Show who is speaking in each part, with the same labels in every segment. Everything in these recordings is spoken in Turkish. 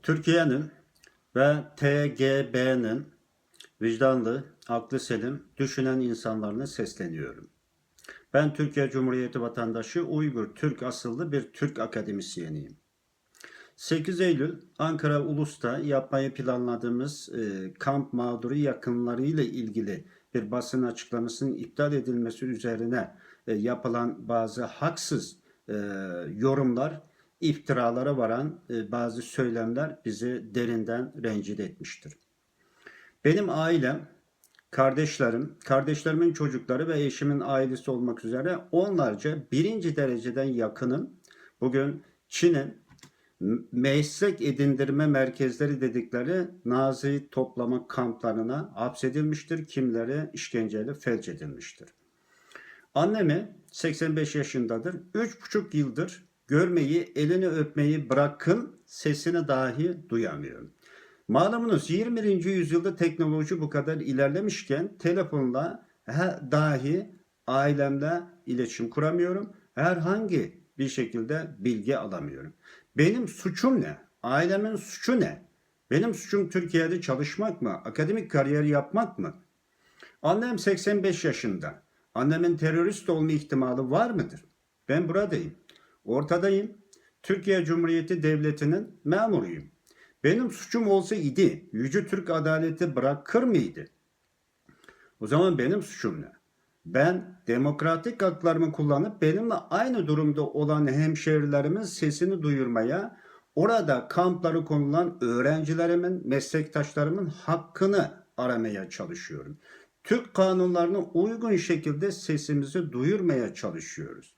Speaker 1: Türkiye'nin ve TGB'nin vicdanlı, aklı selim, düşünen insanlarına sesleniyorum. Ben Türkiye Cumhuriyeti vatandaşı Uygur Türk asıllı bir Türk akademisyeniyim. 8 Eylül Ankara Ulus'ta yapmayı planladığımız kamp mağduru yakınlarıyla ilgili bir basın açıklamasının iptal edilmesi üzerine yapılan bazı haksız yorumlar, iftiralara varan bazı söylemler bizi derinden rencide etmiştir. Benim ailem, kardeşlerimin çocukları ve eşimin ailesi olmak üzere onlarca birinci dereceden yakının bugün Çin'in meslek edindirme merkezleri dedikleri Nazi toplama kamplarına hapsedilmiştir. Kimleri işkenceyle felç edilmiştir. Annemi 85 yaşındadır. 3,5 yıldır görmeyi, elini öpmeyi bırakın sesini dahi duyamıyorum. Malumunuz 21. yüzyılda teknoloji bu kadar ilerlemişken telefonla dahi ailemle iletişim kuramıyorum. Herhangi bir şekilde bilgi alamıyorum. Benim suçum ne? Ailemin suçu ne? Benim suçum Türkiye'de çalışmak mı? Akademik kariyer yapmak mı? Annem 85 yaşında. Annemin terörist olma ihtimali var mıdır? Ben buradayım. Ortadayım. Türkiye Cumhuriyeti Devleti'nin memuruyum. Benim suçum olsa idi, Yüce Türk adaleti bırakır mıydı? O zaman benim suçum ne? Ben demokratik haklarımı kullanıp benimle aynı durumda olan hemşerilerimin sesini duyurmaya, orada kampları konulan öğrencilerimin, meslektaşlarımın hakkını aramaya çalışıyorum. Türk kanunlarına uygun şekilde sesimizi duyurmaya çalışıyoruz.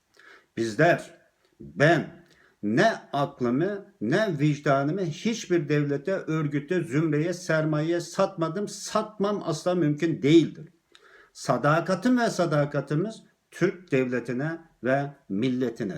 Speaker 1: Bizler, ben ne aklımı ne vicdanımı hiçbir devlete, örgüte, zümreye, sermayeye satmadım, satmam asla mümkün değildir. Sadakatim ve sadakatimiz Türk devletine ve milletine.